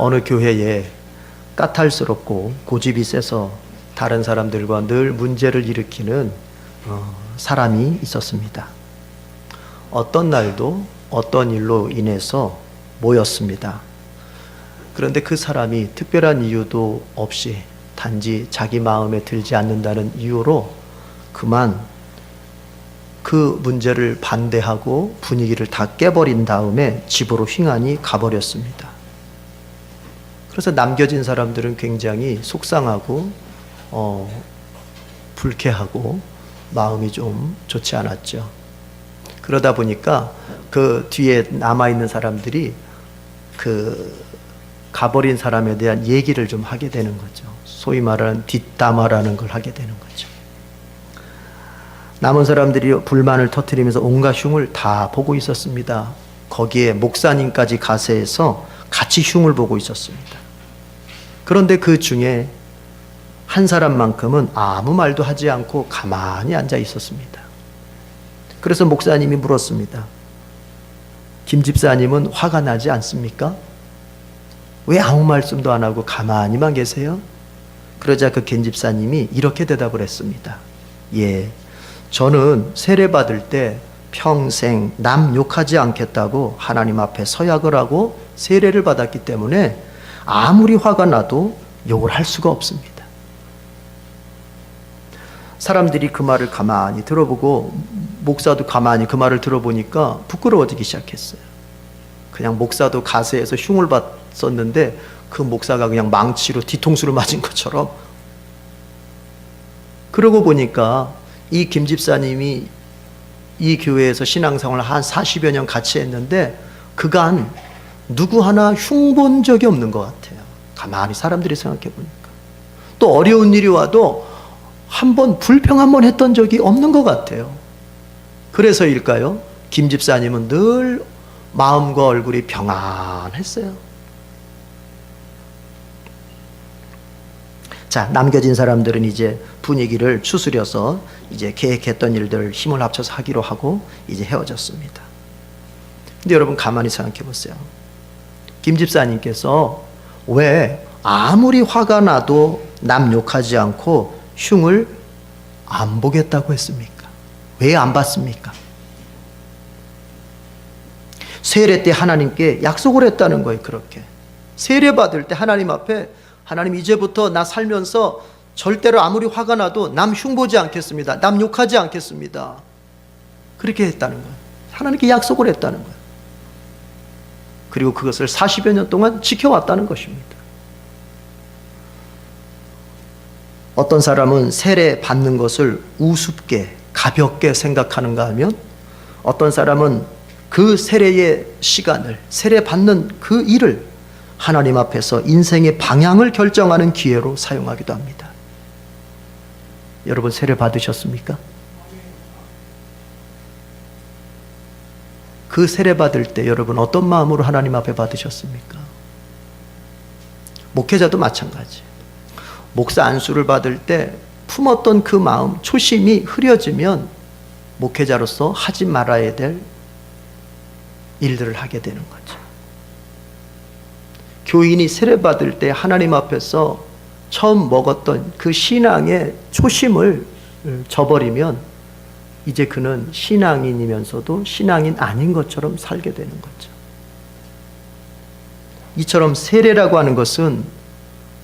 어느 교회에 까탈스럽고 고집이 세서 다른 사람들과 늘 문제를 일으키는 사람이 있었습니다. 어떤 날도 어떤 일로 인해서 모였습니다. 그런데 그 사람이 특별한 이유도 없이 단지 자기 마음에 들지 않는다는 이유로 그만 그 문제를 반대하고 분위기를 다 깨버린 다음에 집으로 휘하니 가버렸습니다. 그래서 남겨진 사람들은 굉장히 속상하고 불쾌하고 마음이 좀 좋지 않았죠. 그러다 보니까 그 뒤에 남아있는 사람들이 그 가버린 사람에 대한 얘기를 좀 하게 되는 거죠. 소위 말하는 뒷담화라는 걸 하게 되는 거죠. 남은 사람들이 불만을 터뜨리면서 온갖 흉을 다 보고 있었습니다. 거기에 목사님까지 가세해서 같이 흉을 보고 있었습니다. 그런데 그 중에 한 사람만큼은 아무 말도 하지 않고 가만히 앉아 있었습니다. 그래서 목사님이 물었습니다. 김 집사님은 화가 나지 않습니까? 왜 아무 말씀도 안 하고 가만히만 계세요? 그러자 그 김 집사님이 이렇게 대답을 했습니다. 예, 저는 세례 받을 때 평생 남 욕하지 않겠다고 하나님 앞에 서약을 하고 세례를 받았기 때문에 아무리 화가 나도 욕을 할 수가 없습니다. 사람들이 그 말을 가만히 들어보고 목사도 가만히 그 말을 들어보니까 부끄러워지기 시작했어요. 그냥 목사도 가세해서 흉을 받았는데 그 목사가 그냥 망치로 뒤통수를 맞은 것처럼. 그러고 보니까 이 김 집사님이 이 교회에서 신앙생활을 한 40여 년 같이 했는데 그간 누구 하나 흉본 적이 없는 것 같아요. 가만히 사람들이 생각해 보니까. 또 어려운 일이 와도 한 번 불평 한 번 했던 적이 없는 것 같아요. 그래서일까요? 김 집사님은 늘 마음과 얼굴이 평안했어요. 자, 남겨진 사람들은 이제 분위기를 추스려서 이제 계획했던 일들을 힘을 합쳐서 하기로 하고 이제 헤어졌습니다. 근데 여러분 가만히 생각해 보세요. 김 집사님께서 왜 아무리 화가 나도 남 욕하지 않고 흉을 안 보겠다고 했습니까? 왜 안 봤습니까? 세례 때 하나님께 약속을 했다는 거예요. 그렇게 세례 받을 때 하나님 앞에 하나님 이제부터 나 살면서 절대로 아무리 화가 나도 남 흉보지 않겠습니다. 남 욕하지 않겠습니다. 그렇게 했다는 거예요. 하나님께 약속을 했다는 거예요. 그리고 그것을 40여 년 동안 지켜왔다는 것입니다. 어떤 사람은 세례 받는 것을 우습게 가볍게 생각하는가 하면 어떤 사람은 그 세례의 시간을 세례 받는 그 일을 하나님 앞에서 인생의 방향을 결정하는 기회로 사용하기도 합니다. 여러분 세례 받으셨습니까? 그 세례 받을 때 여러분 어떤 마음으로 하나님 앞에 받으셨습니까? 목회자도 마찬가지. 목사 안수를 받을 때 품었던 그 마음, 초심이 흐려지면 목회자로서 하지 말아야 될 일들을 하게 되는 거죠. 교인이 세례 받을 때 하나님 앞에서 처음 먹었던 그 신앙의 초심을 저버리면 이제 그는 신앙인이면서도 신앙인 아닌 것처럼 살게 되는 거죠. 이처럼 세례라고 하는 것은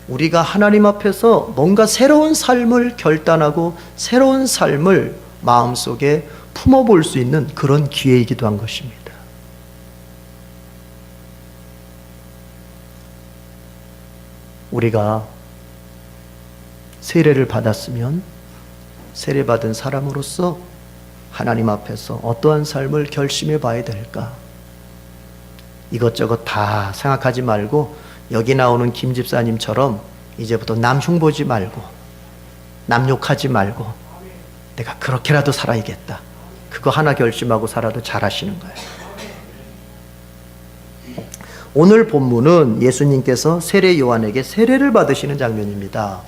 우리가 하나님 앞에서 뭔가 새로운 삶을 결단하고 새로운 삶을 마음속에 품어볼 수 있는 그런 기회이기도 한 것입니다. 우리가 세례를 받았으면 세례받은 사람으로서 하나님 앞에서 어떠한 삶을 결심해 봐야 될까? 이것저것 다 생각하지 말고 여기 나오는 김 집사님처럼 이제부터 남 흉보지 말고 남 욕하지 말고 내가 그렇게라도 살아야겠다. 그거 하나 결심하고 살아도 잘하시는 거예요. 오늘 본문은 예수님께서 세례 요한에게 세례를 받으시는 장면입니다.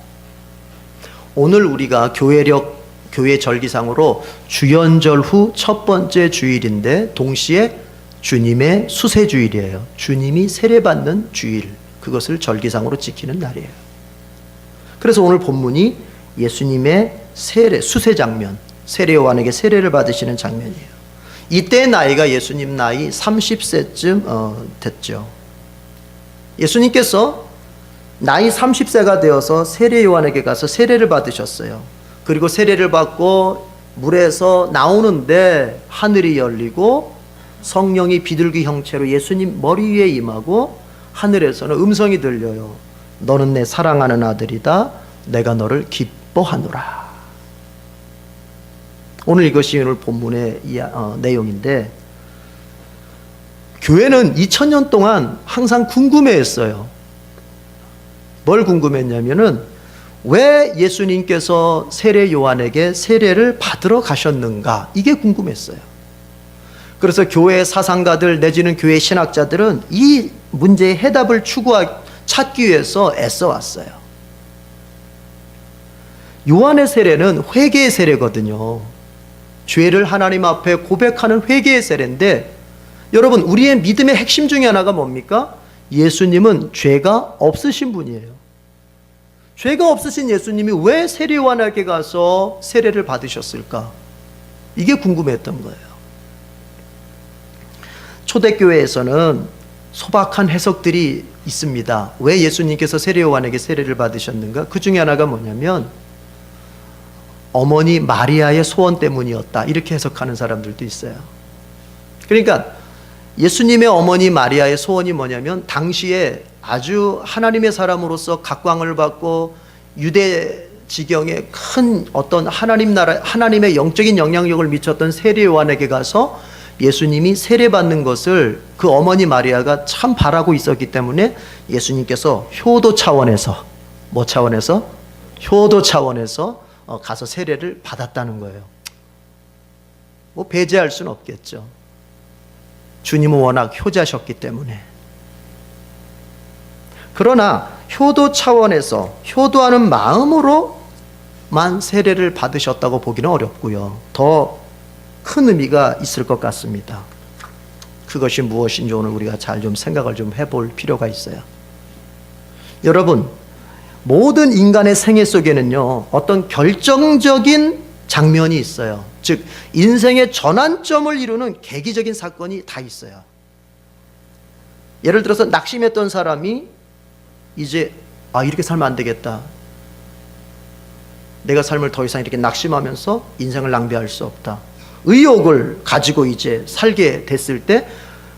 오늘 우리가 교회 절기상으로 주연절 후 첫 번째 주일인데 동시에 주님의 수세주일이에요. 주님이 세례받는 주일. 그것을 절기상으로 지키는 날이에요. 그래서 오늘 본문이 예수님의 세례, 수세 장면, 세례 요한에게 세례를 받으시는 장면이에요. 이때 나이가 예수님 나이 30세쯤 됐죠. 예수님께서 나이 30세가 되어서 세례 요한에게 가서 세례를 받으셨어요. 그리고 세례를 받고 물에서 나오는데 하늘이 열리고 성령이 비둘기 형체로 예수님 머리 위에 임하고 하늘에서는 음성이 들려요. 너는 내 사랑하는 아들이다. 내가 너를 기뻐하노라. 오늘 이것이 오늘 본문의 내용인데, 교회는 2000년 동안 항상 궁금해했어요. 뭘 궁금했냐면은 왜 예수님께서 세례 요한에게 세례를 받으러 가셨는가, 이게 궁금했어요. 그래서 교회 사상가들 내지는 교회 신학자들은 이 문제의 해답을 찾기 위해서 애써왔어요. 요한의 세례는 회개의 세례거든요. 죄를 하나님 앞에 고백하는 회개의 세례인데, 여러분, 우리의 믿음의 핵심 중에 하나가 뭡니까? 예수님은 죄가 없으신 분이에요. 죄가 없으신 예수님이 왜 세례 요한에게 가서 세례를 받으셨을까? 이게 궁금했던 거예요. 초대교회에서는 소박한 해석들이 있습니다. 왜 예수님께서 세례 요한에게 세례를 받으셨는가? 그 중에 하나가 뭐냐면 어머니 마리아의 소원 때문이었다, 이렇게 해석하는 사람들도 있어요. 그러니까 예수님의 어머니 마리아의 소원이 뭐냐면, 당시에 아주 하나님의 사람으로서 각광을 받고 유대 지경에 큰 어떤 하나님의 영적인 영향력을 미쳤던 세례 요한에게 가서 예수님이 세례받는 것을 그 어머니 마리아가 참 바라고 있었기 때문에 예수님께서 효도 차원에서, 뭐 차원에서? 효도 차원에서 가서 세례를 받았다는 거예요. 뭐 배제할 수는 없겠죠. 주님은 워낙 효자셨기 때문에. 그러나 효도 차원에서, 효도하는 마음으로만 세례를 받으셨다고 보기는 어렵고요. 더 큰 의미가 있을 것 같습니다. 그것이 무엇인지 오늘 우리가 잘 좀 생각을 좀 해볼 필요가 있어요. 여러분, 모든 인간의 생애 속에는요, 어떤 결정적인 장면이 있어요. 즉, 인생의 전환점을 이루는 계기적인 사건이 다 있어요. 예를 들어서 낙심했던 사람이 이제 이렇게 살면 안 되겠다. 내가 삶을 더 이상 이렇게 낙심하면서 인생을 낭비할 수 없다. 의욕을 가지고 이제 살게 됐을 때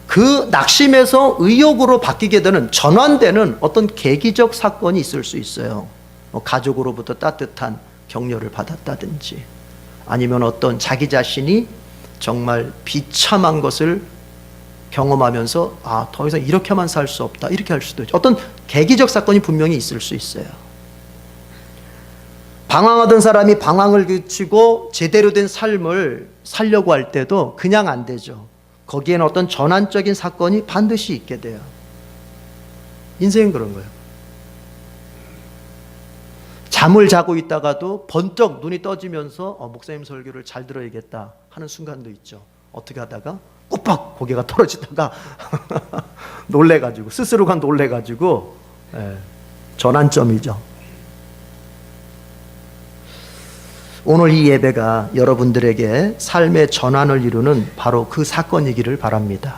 그 낙심에서 의욕으로 바뀌게 되는, 전환되는 어떤 계기적 사건이 있을 수 있어요. 가족으로부터 따뜻한 격려를 받았다든지, 아니면 어떤 자기 자신이 정말 비참한 것을 경험하면서 더 이상 이렇게만 살 수 없다, 이렇게 할 수도 있죠. 어떤 계기적 사건이 분명히 있을 수 있어요. 방황하던 사람이 방황을 그치고 제대로 된 삶을 살려고 할 때도 그냥 안 되죠. 거기에는 어떤 전환적인 사건이 반드시 있게 돼요. 인생은 그런 거예요. 잠을 자고 있다가도 번쩍 눈이 떠지면서 목사님 설교를 잘 들어야겠다 하는 순간도 있죠. 어떻게 하다가 꼬박 고개가 떨어지다가 놀래가지고, 스스로가 놀래가지고, 전환점이죠. 오늘 이 예배가 여러분들에게 삶의 전환을 이루는 바로 그 사건이기를 바랍니다.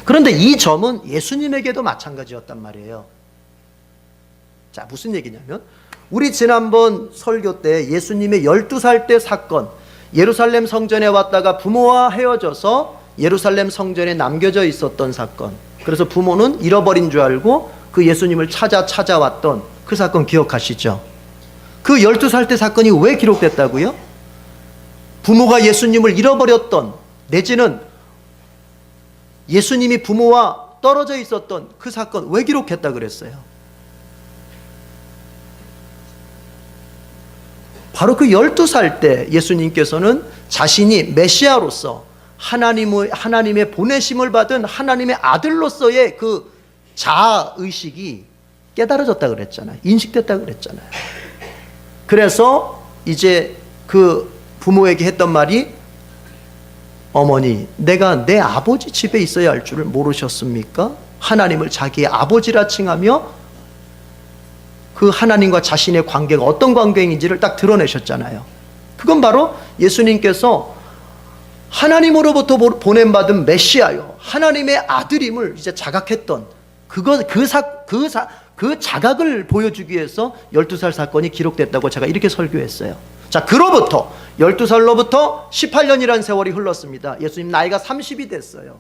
그런데 이 점은 예수님에게도 마찬가지였단 말이에요. 자, 무슨 얘기냐면, 우리 지난번 설교 때 예수님의 12살 때 사건, 예루살렘 성전에 왔다가 부모와 헤어져서 예루살렘 성전에 남겨져 있었던 사건, 그래서 부모는 잃어버린 줄 알고 그 예수님을 찾아왔던 그 사건 기억하시죠? 그 12살 때 사건이 왜 기록됐다고요? 부모가 예수님을 잃어버렸던, 내지는 예수님이 부모와 떨어져 있었던 그 사건 왜 기록했다 그랬어요? 바로 그 12살 때 예수님께서는 자신이 메시아로서 하나님의 보내심을 받은 하나님의 아들로서의 그 자아의식이 깨달아졌다 그랬잖아요. 인식됐다 그랬잖아요. 그래서 이제 그 부모에게 했던 말이, 어머니, 내가 내 아버지 집에 있어야 할 줄을 모르셨습니까? 하나님을 자기의 아버지라 칭하며 그 하나님과 자신의 관계가 어떤 관계인지를 딱 드러내셨잖아요. 그건 바로 예수님께서 하나님으로부터 보냄받은 메시아요, 하나님의 아들임을 이제 자각했던 그 자각을 보여주기 위해서 12살 사건이 기록됐다고 제가 이렇게 설교했어요. 자, 그로부터 12살로부터 18년이라는 세월이 흘렀습니다. 예수님 나이가 30이 됐어요.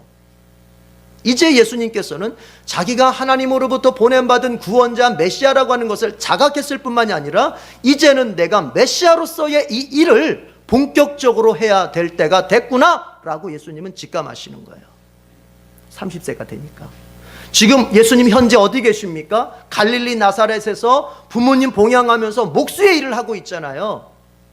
이제 예수님께서는 자기가 하나님으로부터 보냄받은 구원자 메시아라고 하는 것을 자각했을 뿐만이 아니라 이제는 내가 메시아로서의 이 일을 본격적으로 해야 될 때가 됐구나 라고 예수님은 직감하시는 거예요. 30세가 되니까. 지금 예수님 현재 어디 계십니까? 갈릴리 나사렛에서 부모님 봉양하면서 목수의 일을 하고 있잖아요.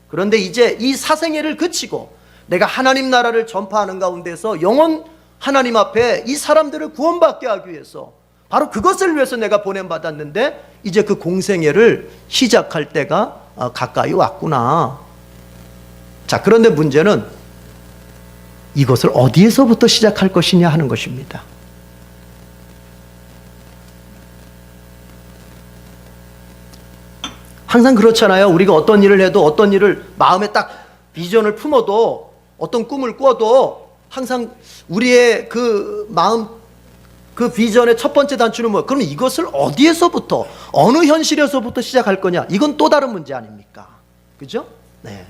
그런데 이제 이 사생애를 그치고 내가 하나님 나라를 전파하는 가운데서 영원 하나님 앞에 이 사람들을 구원받게 하기 위해서, 바로 그것을 위해서 내가 보냄받았는데 이제 그 공생애를 시작할 때가 가까이 왔구나. 자, 그런데 문제는 이것을 어디에서부터 시작할 것이냐 하는 것입니다. 항상 그렇잖아요. 우리가 어떤 일을 해도, 어떤 일을 마음에 딱 비전을 품어도, 어떤 꿈을 꿔도 항상 우리의 그 마음, 그 비전의 첫 번째 단추는 뭐예요? 그럼 이것을 어디에서부터, 어느 현실에서부터 시작할 거냐? 이건 또 다른 문제 아닙니까? 그죠? 네.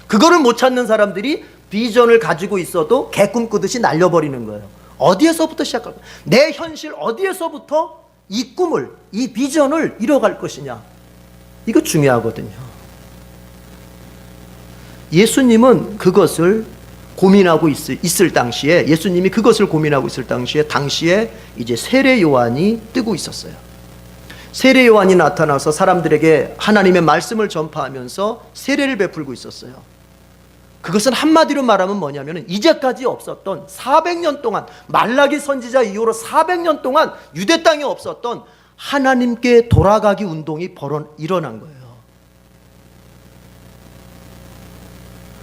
그거를 못 찾는 사람들이 비전을 가지고 있어도 개꿈 꾸듯이 날려버리는 거예요. 어디에서부터 시작할 거냐? 내 현실 어디에서부터 이 꿈을, 이 비전을 이뤄갈 것이냐? 이거 중요하거든요. 예수님은 그것을 고민하고 있을 당시에, 예수님이 그것을 고민하고 있을 당시에 이제 세례 요한이 뜨고 있었어요. 세례 요한이 나타나서 사람들에게 하나님의 말씀을 전파하면서 세례를 베풀고 있었어요. 그것은 한마디로 말하면 뭐냐면 이제까지 없었던 400년 동안, 말라기 선지자 이후로 400년 동안 유대 땅에 없었던 하나님께 돌아가기 운동이 일어난 거예요.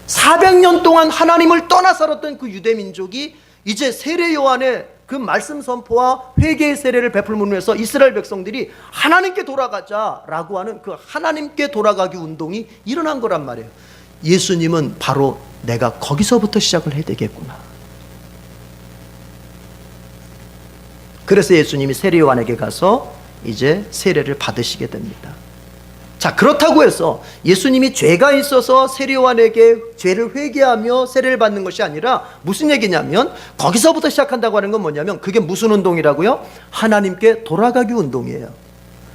400년 동안 하나님을 떠나 살았던 그 유대 민족이 이제 세례 요한의 그 말씀 선포와 회개의 세례를 베풀므로 해서 이스라엘 백성들이 하나님께 돌아가자라고 하는 그 하나님께 돌아가기 운동이 일어난 거란 말이에요. 예수님은 바로 내가 거기서부터 시작을 해야 되겠구나. 그래서 예수님이 세례 요한에게 가서 이제 세례를 받으시게 됩니다. 자, 그렇다고 해서 예수님이 죄가 있어서 세례 요한에게 죄를 회개하며 세례를 받는 것이 아니라 무슨 얘기냐면, 거기서부터 시작한다고 하는 건 뭐냐면, 그게 무슨 운동이라고요? 하나님께 돌아가기 운동이에요.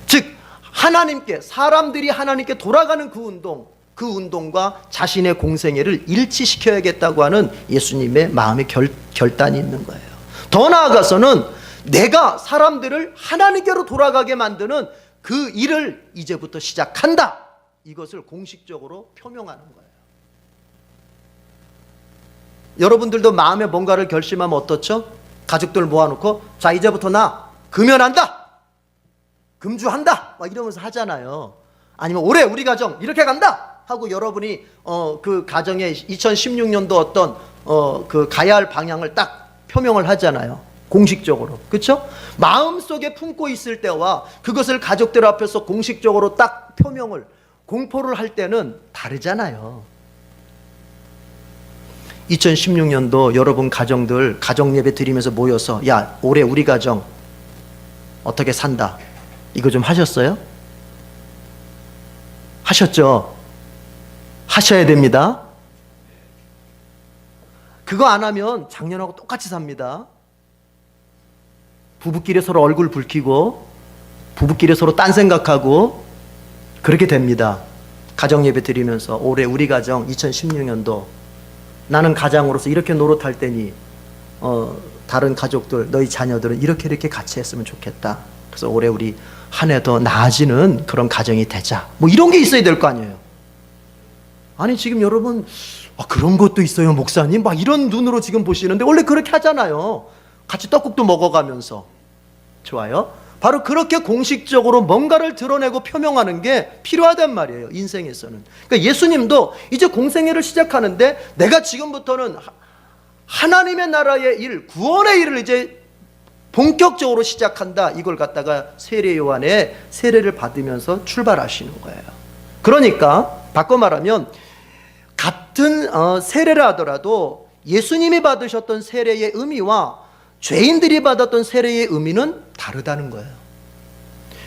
즉 하나님께, 사람들이 하나님께 돌아가는 그 운동과 자신의 공생애를 일치시켜야겠다고 하는 예수님의 마음의 결단이 있는 거예요. 더 나아가서는 내가 사람들을 하나님께로 돌아가게 만드는 그 일을 이제부터 시작한다, 이것을 공식적으로 표명하는 거예요. 여러분들도 마음에 뭔가를 결심하면 어떻죠? 가족들 모아놓고 자, 이제부터 나 금연한다, 금주한다 막 이러면서 하잖아요. 아니면 올해 우리 가정 이렇게 간다 하고 여러분이 그 가정에 2016년도 어떤 그 가야 할 방향을 딱 표명을 하잖아요. 공식적으로. 그렇죠? 마음속에 품고 있을 때와 그것을 가족들 앞에서 공식적으로 딱 표명을, 공포를 할 때는 다르잖아요. 2016년도 여러분 가정들 가정 예배 드리면서 모여서 야, 올해 우리 가정 어떻게 산다, 이거 좀 하셨어요? 하셨죠? 하셔야 됩니다. 그거 안 하면 작년하고 똑같이 삽니다. 부부끼리 서로 얼굴 붉히고 부부끼리 서로 딴 생각하고 그렇게 됩니다. 가정 예배 드리면서 올해 우리 가정 2016년도 나는 가장으로서 이렇게 노릇할 테니 다른 가족들, 너희 자녀들은 이렇게 같이 했으면 좋겠다. 그래서 올해 우리 한 해 더 나아지는 그런 가정이 되자. 뭐 이런 게 있어야 될 거 아니에요. 아니 지금 여러분 그런 것도 있어요 목사님? 막 이런 눈으로 지금 보시는데 원래 그렇게 하잖아요. 같이 떡국도 먹어가면서. 좋아요. 바로 그렇게 공식적으로 뭔가를 드러내고 표명하는 게 필요하단 말이에요, 인생에서는. 그러니까 예수님도 이제 공생애를 시작하는데 내가 지금부터는 하나님의 나라의 일, 구원의 일을 이제 본격적으로 시작한다. 이걸 갖다가 세례 요한의 세례를 받으면서 출발하시는 거예요. 그러니까 바꿔 말하면 같은 세례를 하더라도 예수님이 받으셨던 세례의 의미와 죄인들이 받았던 세례의 의미는 다르다는 거예요.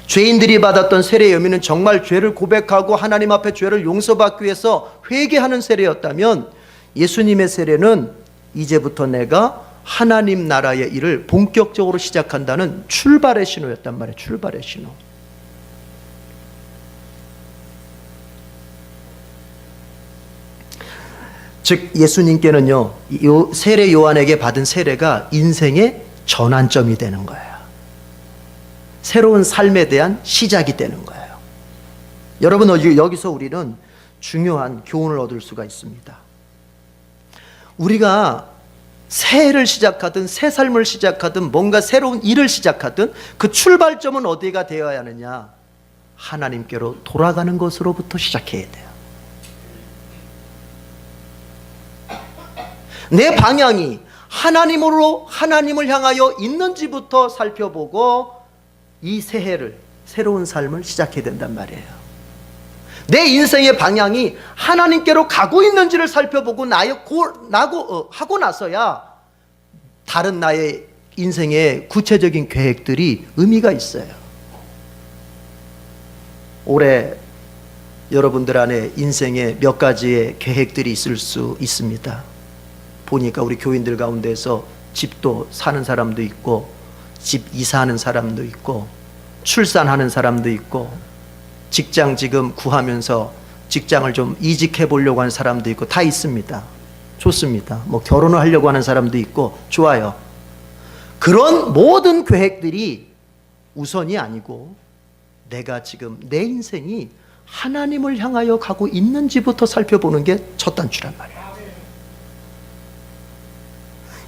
죄인들이 받았던 세례의 의미는 정말 죄를 고백하고 하나님 앞에 죄를 용서받기 위해서 회개하는 세례였다면, 예수님의 세례는 이제부터 내가 하나님 나라의 일을 본격적으로 시작한다는 출발의 신호였단 말이에요. 출발의 신호. 즉 예수님께는요, 세례 요한에게 받은 세례가 인생의 전환점이 되는 거예요. 새로운 삶에 대한 시작이 되는 거예요. 여러분, 여기서 우리는 중요한 교훈을 얻을 수가 있습니다. 우리가 새해를 시작하든 새 삶을 시작하든 뭔가 새로운 일을 시작하든 그 출발점은 어디가 되어야 하느냐? 하나님께로 돌아가는 것으로부터 시작해야 돼요. 내 방향이 하나님을 향하여 있는지부터 살펴보고 이 새해를, 새로운 삶을 시작해야 된단 말이에요. 내 인생의 방향이 하나님께로 가고 있는지를 살펴보고 하고 나서야 다른 나의 인생의 구체적인 계획들이 의미가 있어요. 올해 여러분들 안에 인생에 몇 가지의 계획들이 있을 수 있습니다. 보니까 우리 교인들 가운데서 집도 사는 사람도 있고, 집 이사하는 사람도 있고, 출산하는 사람도 있고, 직장 지금 구하면서 직장을 좀 이직해 보려고 하는 사람도 있고, 다 있습니다. 좋습니다. 뭐 결혼을 하려고 하는 사람도 있고, 좋아요. 그런 모든 계획들이 우선이 아니고, 내가 지금 내 인생이 하나님을 향하여 가고 있는지부터 살펴보는 게 첫 단추란 말이에요.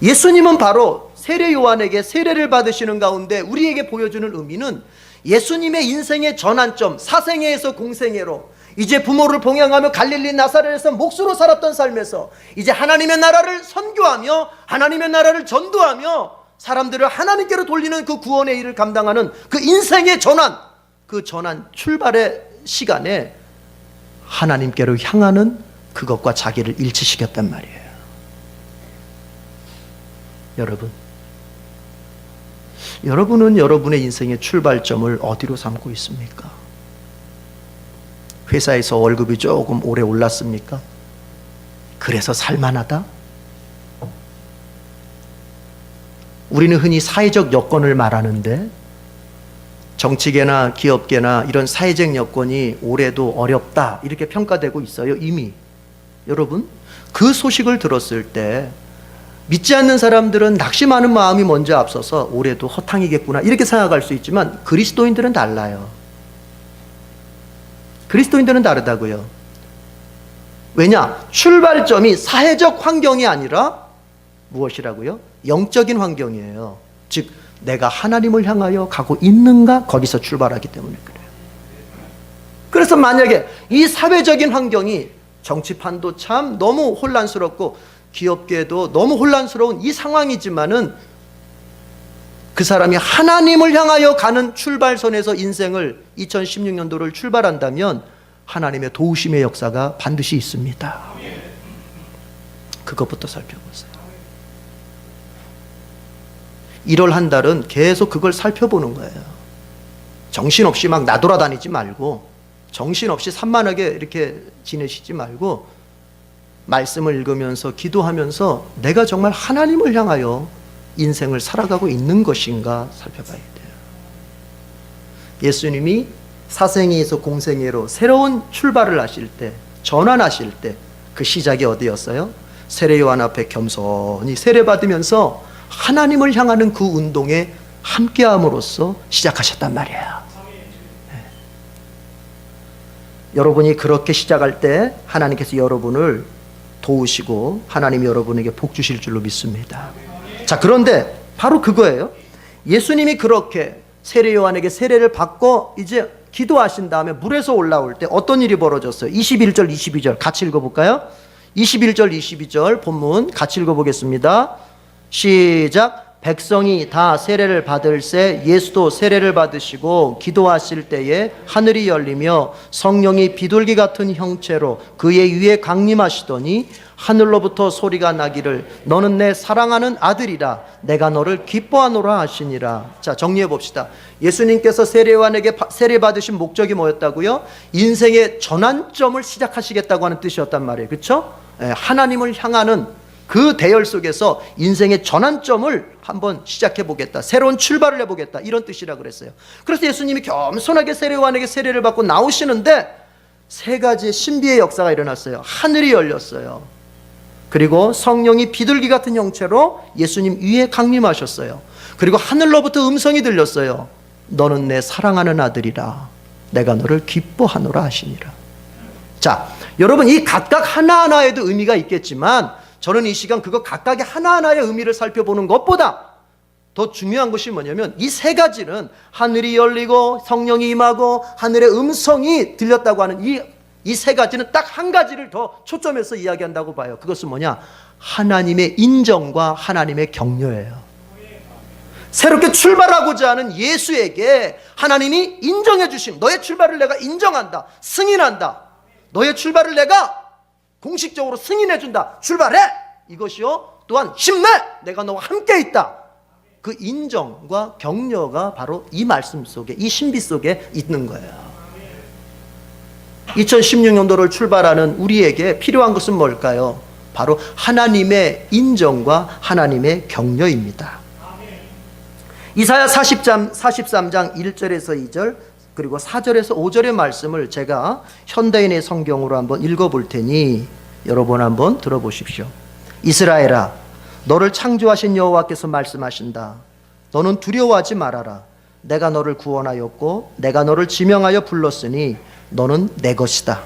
예수님은 바로 세례 요한에게 세례를 받으시는 가운데 우리에게 보여주는 의미는 예수님의 인생의 전환점, 사생애에서 공생애로, 이제 부모를 봉양하며 갈릴리 나사렛에서 몫으로 살았던 삶에서 이제 하나님의 나라를 선교하며 하나님의 나라를 전도하며 사람들을 하나님께로 돌리는 그 구원의 일을 감당하는 그 인생의 전환, 그 전환 출발의 시간에 하나님께로 향하는 그것과 자기를 일치시켰단 말이에요. 여러분은 여러분의 인생의 출발점을 어디로 삼고 있습니까? 회사에서 월급이 조금 오래 올랐습니까? 그래서 살만하다? 우리는 흔히 사회적 여건을 말하는데, 정치계나 기업계나 이런 사회적 여건이 올해도 어렵다 이렇게 평가되고 있어요. 이미 여러분, 그 소식을 들었을 때 믿지 않는 사람들은 낙심하는 마음이 먼저 앞서서 올해도 허탕이겠구나 이렇게 생각할 수 있지만, 그리스도인들은 달라요. 그리스도인들은 다르다고요. 왜냐? 출발점이 사회적 환경이 아니라 무엇이라고요? 영적인 환경이에요. 즉 내가 하나님을 향하여 가고 있는가, 거기서 출발하기 때문에 그래요. 그래서 만약에 이 사회적인 환경이, 정치판도 참 너무 혼란스럽고 기업계도 너무 혼란스러운 이 상황이지만은 그 사람이 하나님을 향하여 가는 출발선에서 인생을 2016년도를 출발한다면 하나님의 도우심의 역사가 반드시 있습니다. 그것부터 살펴보세요. 1월 한 달은 계속 그걸 살펴보는 거예요. 정신없이 막 나돌아다니지 말고, 정신없이 산만하게 이렇게 지내시지 말고, 말씀을 읽으면서 기도하면서 내가 정말 하나님을 향하여 인생을 살아가고 있는 것인가 살펴봐야 돼요. 예수님이 사생애에서 공생애로 새로운 출발을 하실 때, 전환하실 때 그 시작이 어디였어요? 세례 요한 앞에 겸손히 세례받으면서 하나님을 향하는 그 운동에 함께함으로써 시작하셨단 말이에요. 네. 여러분이 그렇게 시작할 때 하나님께서 여러분을 도우시고 하나님이 여러분에게 복 주실 줄로 믿습니다. 자, 그런데 바로 그거예요. 예수님이 그렇게 세례 요한에게 세례를 받고 이제 기도하신 다음에 물에서 올라올 때 어떤 일이 벌어졌어요? 21절 22절 같이 읽어볼까요? 21절 22절 본문 같이 읽어보겠습니다. 시작. 백성이 다 세례를 받을새 예수도 세례를 받으시고 기도하실 때에 하늘이 열리며 성령이 비둘기 같은 형체로 그의 위에 강림하시더니 하늘로부터 소리가 나기를 너는 내 사랑하는 아들이라 내가 너를 기뻐하노라 하시니라. 자, 정리해 봅시다. 예수님께서 세례요한에게 세례 받으신 목적이 뭐였다고요? 인생의 전환점을 시작하시겠다고 하는 뜻이었단 말이에요. 그렇죠? 하나님을 향하는 그 대열 속에서 인생의 전환점을 한번 시작해 보겠다, 새로운 출발을 해보겠다, 이런 뜻이라 그랬어요. 그래서 예수님이 겸손하게 세례요한에게 세례를 받고 나오시는데 세 가지의 신비의 역사가 일어났어요. 하늘이 열렸어요. 그리고 성령이 비둘기 같은 형체로 예수님 위에 강림하셨어요. 그리고 하늘로부터 음성이 들렸어요. 너는 내 사랑하는 아들이라 내가 너를 기뻐하노라 하시니라. 자, 여러분, 이 각각 하나하나에도 의미가 있겠지만 저는 이 시간 그거 각각의 하나하나의 의미를 살펴보는 것보다 더 중요한 것이 뭐냐면 이 세 가지는 하늘이 열리고 성령이 임하고 하늘의 음성이 들렸다고 하는 이 세 가지는 딱 한 가지를 더 초점해서 이야기한다고 봐요. 그것은 뭐냐? 하나님의 인정과 하나님의 격려예요. 새롭게 출발하고자 하는 예수에게 하나님이 인정해 주심, 너의 출발을 내가 인정한다, 승인한다, 너의 출발을 내가 공식적으로 승인해준다, 출발해! 이것이요, 또한 힘내! 내가 너와 함께 있다. 그 인정과 격려가 바로 이 말씀 속에, 이 신비 속에 있는 거예요. 2016년도를 출발하는 우리에게 필요한 것은 뭘까요? 바로 하나님의 인정과 하나님의 격려입니다. 이사야 43장 1절에서 2절 그리고 4절에서 5절의 말씀을 제가 현대인의 성경으로 한번 읽어볼 테니 여러분 한번 들어보십시오. 이스라엘아, 너를 창조하신 여호와께서 말씀하신다. 너는 두려워하지 말아라. 내가 너를 구원하였고 내가 너를 지명하여 불렀으니 너는 내 것이다.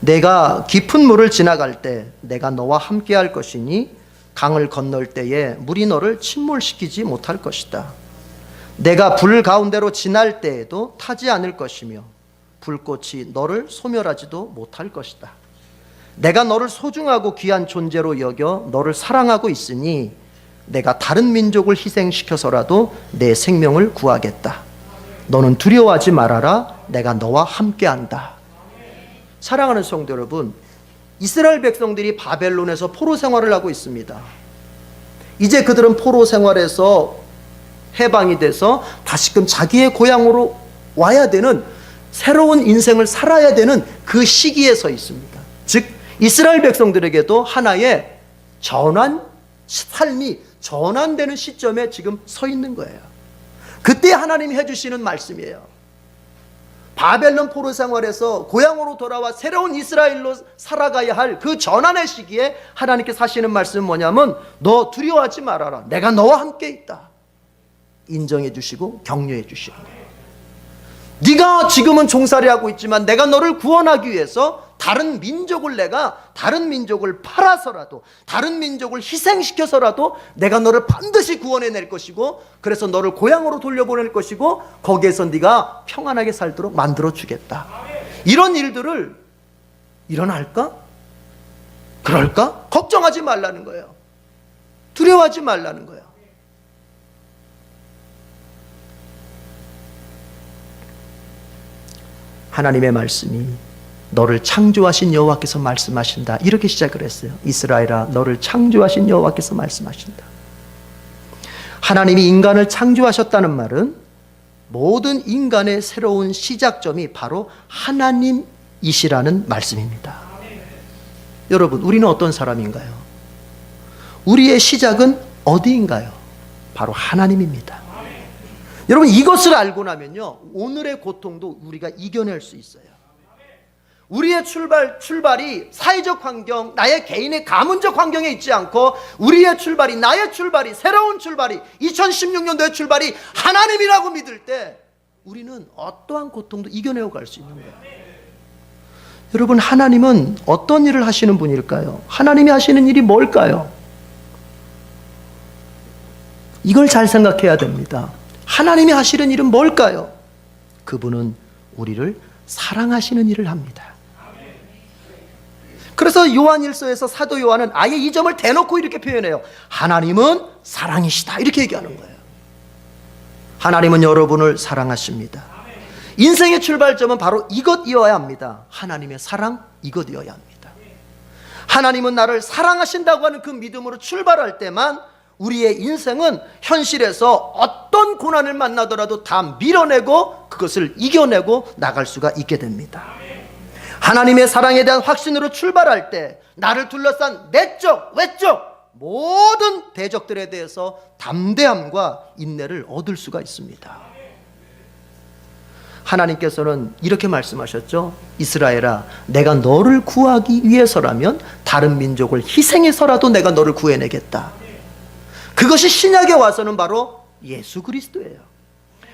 내가 깊은 물을 지나갈 때 내가 너와 함께 할 것이니 강을 건널 때에 물이 너를 침몰시키지 못할 것이다. 내가 불 가운데로 지날 때에도 타지 않을 것이며 불꽃이 너를 소멸하지도 못할 것이다. 내가 너를 소중하고 귀한 존재로 여겨 너를 사랑하고 있으니 내가 다른 민족을 희생시켜서라도 내 생명을 구하겠다. 너는 두려워하지 말아라. 내가 너와 함께한다. 사랑하는 성도 여러분, 이스라엘 백성들이 바벨론에서 포로 생활을 하고 있습니다. 이제 그들은 포로 생활에서 해방이 돼서 다시금 자기의 고향으로 와야 되는, 새로운 인생을 살아야 되는 그 시기에 서 있습니다. 즉 이스라엘 백성들에게도 하나의 삶이 전환되는 시점에 지금 서 있는 거예요. 그때 하나님이 해주시는 말씀이에요. 바벨론 포로 생활에서 고향으로 돌아와 새로운 이스라엘로 살아가야 할 그 전환의 시기에 하나님께서 하시는 말씀은 뭐냐면 너 두려워하지 말아라. 내가 너와 함께 있다. 인정해 주시고 격려해 주시는 거예요. 네가 지금은 종살이 하고 있지만 내가 너를 구원하기 위해서 다른 민족을 팔아서라도, 다른 민족을 희생시켜서라도 내가 너를 반드시 구원해낼 것이고, 그래서 너를 고향으로 돌려보낼 것이고, 거기에서 네가 평안하게 살도록 만들어 주겠다. 이런 일들을 일어날까? 그럴까? 걱정하지 말라는 거예요. 두려워하지 말라는 거예요. 하나님의 말씀이 너를 창조하신 여호와께서 말씀하신다. 이렇게 시작을 했어요. 이스라엘아, 너를 창조하신 여호와께서 말씀하신다. 하나님이 인간을 창조하셨다는 말은 모든 인간의 새로운 시작점이 바로 하나님이시라는 말씀입니다. 여러분, 우리는 어떤 사람인가요? 우리의 시작은 어디인가요? 바로 하나님입니다. 여러분, 이것을 알고 나면요, 오늘의 고통도 우리가 이겨낼 수 있어요. 우리의 출발이 사회적 환경, 나의 개인의 가문적 환경에 있지 않고 우리의 출발이, 나의 출발이, 새로운 출발이, 2016년도의 출발이 하나님이라고 믿을 때 우리는 어떠한 고통도 이겨내고 갈 수 있는 거예요. 여러분, 하나님은 어떤 일을 하시는 분일까요? 하나님이 하시는 일이 뭘까요? 이걸 잘 생각해야 됩니다. 하나님이 하시는 일은 뭘까요? 그분은 우리를 사랑하시는 일을 합니다. 그래서 요한일서에서 사도 요한은 아예 이 점을 대놓고 이렇게 표현해요. 하나님은 사랑이시다, 이렇게 얘기하는 거예요. 하나님은 여러분을 사랑하십니다. 인생의 출발점은 바로 이것이어야 합니다. 하나님의 사랑, 이것이어야 합니다. 하나님은 나를 사랑하신다고 하는 그 믿음으로 출발할 때만 우리의 인생은 현실에서 어떤 고난을 만나더라도 다 밀어내고 그것을 이겨내고 나갈 수가 있게 됩니다. 하나님의 사랑에 대한 확신으로 출발할 때 나를 둘러싼 내적, 외적 모든 대적들에 대해서 담대함과 인내를 얻을 수가 있습니다. 하나님께서는 이렇게 말씀하셨죠. 이스라엘아, 내가 너를 구하기 위해서라면 다른 민족을 희생해서라도 내가 너를 구해내겠다. 그것이 신약에 와서는 바로 예수 그리스도예요.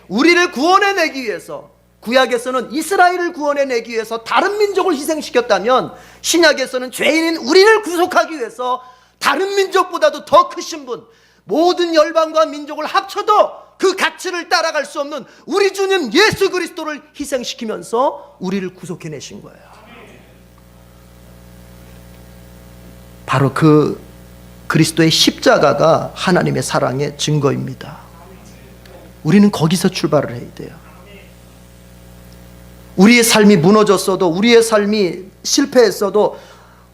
우리를 구원해내기 위해서, 구약에서는 이스라엘을 구원해내기 위해서 다른 민족을 희생시켰다면 신약에서는 죄인인 우리를 구속하기 위해서 다른 민족보다도 더 크신 분, 모든 열방과 민족을 합쳐도 그 가치를 따라갈 수 없는 우리 주님 예수 그리스도를 희생시키면서 우리를 구속해내신 거예요. 바로 그 그리스도의 십자가가 하나님의 사랑의 증거입니다. 우리는 거기서 출발을 해야 돼요. 우리의 삶이 무너졌어도, 우리의 삶이 실패했어도,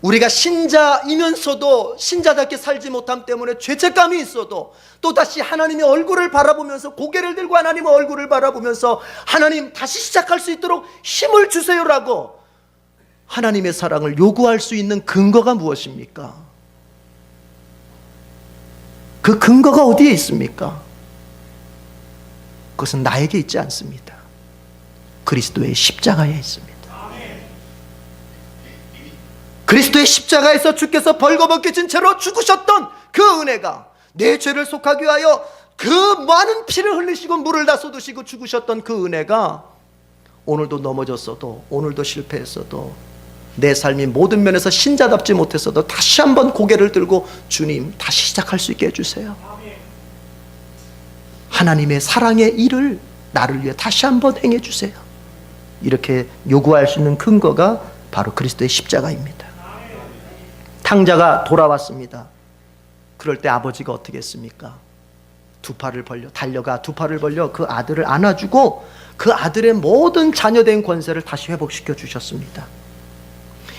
우리가 신자이면서도 신자답게 살지 못함 때문에 죄책감이 있어도 또다시 하나님의 얼굴을 바라보면서, 고개를 들고 하나님의 얼굴을 바라보면서 하나님 다시 시작할 수 있도록 힘을 주세요라고 하나님의 사랑을 요구할 수 있는 근거가 무엇입니까? 그 근거가 어디에 있습니까? 그것은 나에게 있지 않습니다. 그리스도의 십자가에 있습니다. 그리스도의 십자가에서 주께서 벌거벗겨진 채로 죽으셨던 그 은혜가, 내 죄를 속하기 위하여 그 많은 피를 흘리시고 물을 다 쏟으시고 죽으셨던 그 은혜가 오늘도 넘어졌어도, 오늘도 실패했어도, 내 삶이 모든 면에서 신자답지 못했어도 다시 한번 고개를 들고 주님 다시 시작할 수 있게 해주세요. 하나님의 사랑의 일을 나를 위해 다시 한번 행해주세요. 이렇게 요구할 수 있는 근거가 바로 그리스도의 십자가입니다. 탕자가 돌아왔습니다. 그럴 때 아버지가 어떻게 했습니까? 두 팔을 벌려 달려가 두 팔을 벌려 그 아들을 안아주고 그 아들의 모든 자녀된 권세를 다시 회복시켜 주셨습니다.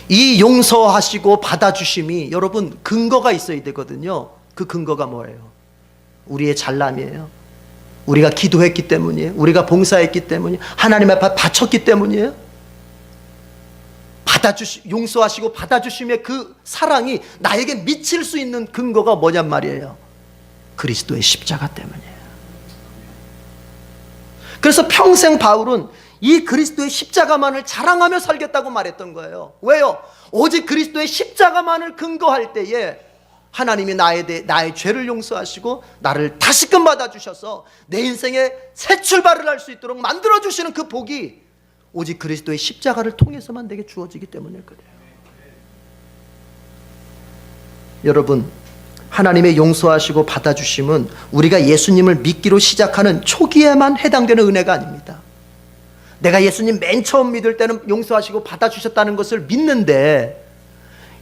이 용서하시고 받아주심이 여러분 근거가 있어야 되거든요. 그 근거가 뭐예요? 우리의 잘남이에요. 우리가 기도했기 때문이에요. 우리가 봉사했기 때문이에요. 하나님 앞에 바쳤기 때문이에요. 용서하시고 받아주심의 그 사랑이 나에게 미칠 수 있는 근거가 뭐냔 말이에요. 그리스도의 십자가 때문이에요. 그래서 평생 바울은 이 그리스도의 십자가만을 자랑하며 살겠다고 말했던 거예요. 왜요? 오직 그리스도의 십자가만을 근거할 때에 하나님이 나의 죄를 용서하시고 나를 다시금 받아주셔서 내 인생에 새 출발을 할 수 있도록 만들어주시는 그 복이 오직 그리스도의 십자가를 통해서만 내게 주어지기 때문일 거예요. 여러분, 하나님의 용서하시고 받아주심은 우리가 예수님을 믿기로 시작하는 초기에만 해당되는 은혜가 아닙니다. 내가 예수님 맨 처음 믿을 때는 용서하시고 받아주셨다는 것을 믿는데,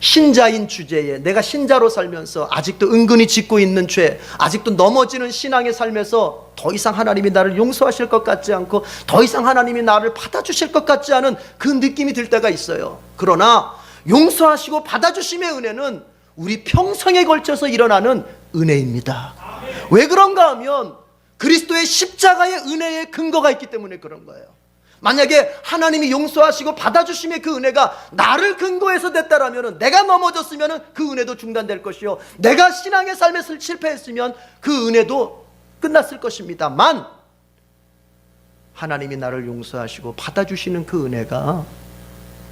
신자인 주제에 내가 신자로 살면서 아직도 은근히 짓고 있는 죄, 아직도 넘어지는 신앙의 삶에서 더 이상 하나님이 나를 용서하실 것 같지 않고 더 이상 하나님이 나를 받아주실 것 같지 않은 그 느낌이 들 때가 있어요. 그러나 용서하시고 받아주심의 은혜는 우리 평생에 걸쳐서 일어나는 은혜입니다. 왜 그런가 하면 그리스도의 십자가의 은혜의 근거가 있기 때문에 그런 거예요. 만약에 하나님이 용서하시고 받아주심의 그 은혜가 나를 근거해서 됐다라면, 내가 넘어졌으면 그 은혜도 중단될 것이요, 내가 신앙의 삶에서 실패했으면 그 은혜도 끝났을 것입니다만, 하나님이 나를 용서하시고 받아주시는 그 은혜가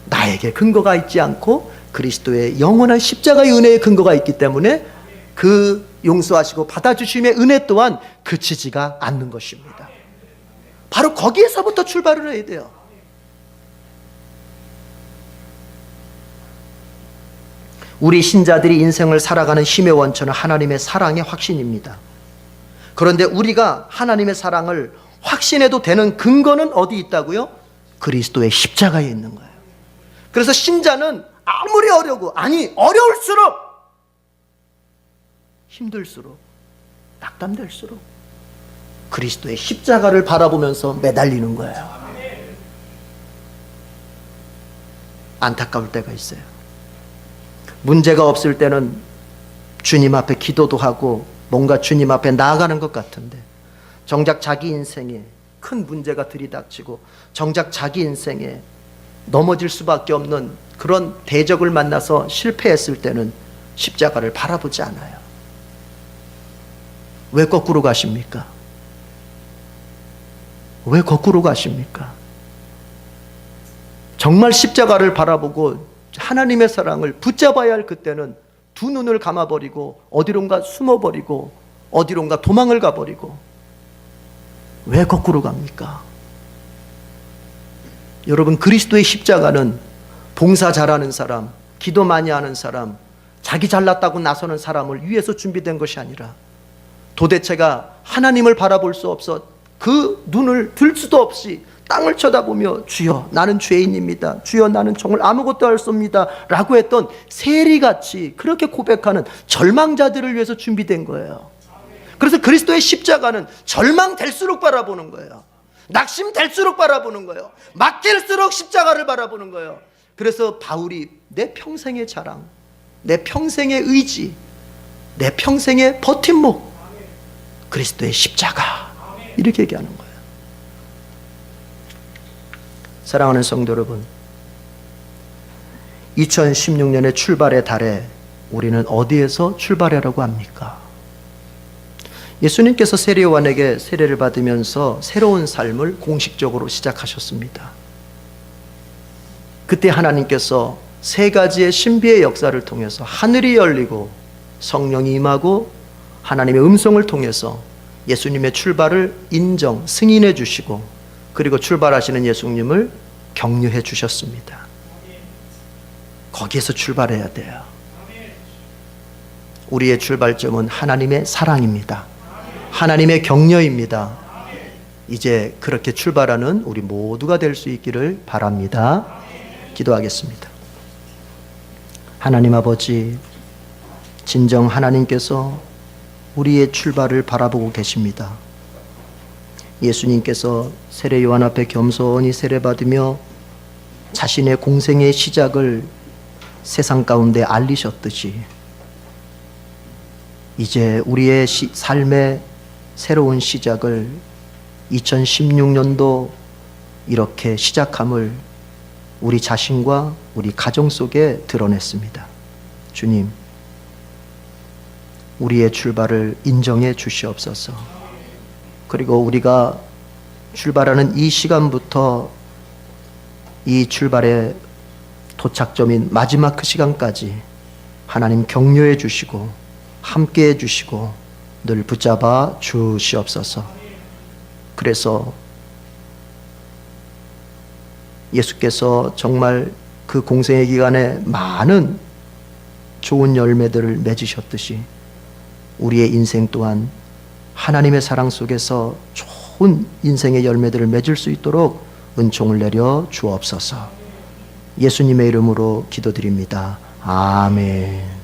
나에게 근거가 있지 않고 그리스도의 영원한 십자가의 은혜의 근거가 있기 때문에 그 용서하시고 받아주심의 은혜 또한 그치지가 않는 것입니다. 바로 거기에서부터 출발을 해야 돼요. 우리 신자들이 인생을 살아가는 힘의 원천은 하나님의 사랑의 확신입니다. 그런데 우리가 하나님의 사랑을 확신해도 되는 근거는 어디 있다고요? 그리스도의 십자가에 있는 거예요. 그래서 신자는 아무리 어려고, 아니 어려울수록, 힘들수록, 낙담될수록 그리스도의 십자가를 바라보면서 매달리는 거예요. 안타까울 때가 있어요. 문제가 없을 때는 주님 앞에 기도도 하고 뭔가 주님 앞에 나아가는 것 같은데, 정작 자기 인생에 큰 문제가 들이닥치고 정작 자기 인생에 넘어질 수밖에 없는 그런 대적을 만나서 실패했을 때는 십자가를 바라보지 않아요. 왜 거꾸로 가십니까? 왜 거꾸로 가십니까? 정말 십자가를 바라보고 하나님의 사랑을 붙잡아야 할 그때는 두 눈을 감아버리고 어디론가 숨어버리고 어디론가 도망을 가버리고, 왜 거꾸로 갑니까? 여러분, 그리스도의 십자가는 봉사 잘하는 사람, 기도 많이 하는 사람, 자기 잘났다고 나서는 사람을 위해서 준비된 것이 아니라, 도대체가 하나님을 바라볼 수 없어 그 눈을 들 수도 없이 땅을 쳐다보며 주여 나는 죄인입니다, 주여 나는 정말 아무것도 할 수 없습니다 라고 했던 세리같이 그렇게 고백하는 절망자들을 위해서 준비된 거예요. 그래서 그리스도의 십자가는 절망될수록 바라보는 거예요. 낙심될수록 바라보는 거예요. 막힐수록 십자가를 바라보는 거예요. 그래서 바울이 내 평생의 자랑, 내 평생의 의지, 내 평생의 버팀목, 그리스도의 십자가, 이렇게 얘기하는 거예요. 사랑하는 성도 여러분, 2016년의 출발의 달에 우리는 어디에서 출발하라고 합니까? 예수님께서 세례요한에게 세례를 받으면서 새로운 삶을 공식적으로 시작하셨습니다. 그때 하나님께서 세 가지의 신비의 역사를 통해서 하늘이 열리고 성령이 임하고 하나님의 음성을 통해서 예수님의 출발을 인정, 승인해 주시고, 그리고 출발하시는 예수님을 격려해 주셨습니다. 거기에서 출발해야 돼요. 우리의 출발점은 하나님의 사랑입니다. 하나님의 격려입니다. 이제 그렇게 출발하는 우리 모두가 될 수 있기를 바랍니다. 기도하겠습니다. 하나님 아버지, 진정 하나님께서 우리의 출발을 바라보고 계십니다. 예수님께서 세례 요한 앞에 겸손히 세례받으며 자신의 공생의 시작을 세상 가운데 알리셨듯이, 이제 우리의 삶의 새로운 시작을 2016년도 이렇게 시작함을 우리 자신과 우리 가정 속에 드러냈습니다. 주님, 우리의 출발을 인정해 주시옵소서. 그리고 우리가 출발하는 이 시간부터 이 출발의 도착점인 마지막 그 시간까지 하나님 격려해 주시고 함께 해 주시고 늘 붙잡아 주시옵소서. 그래서 예수께서 정말 그 공생의 기간에 많은 좋은 열매들을 맺으셨듯이 우리의 인생 또한 하나님의 사랑 속에서 좋은 인생의 열매들을 맺을 수 있도록 은총을 내려 주옵소서. 예수님의 이름으로 기도드립니다. 아멘.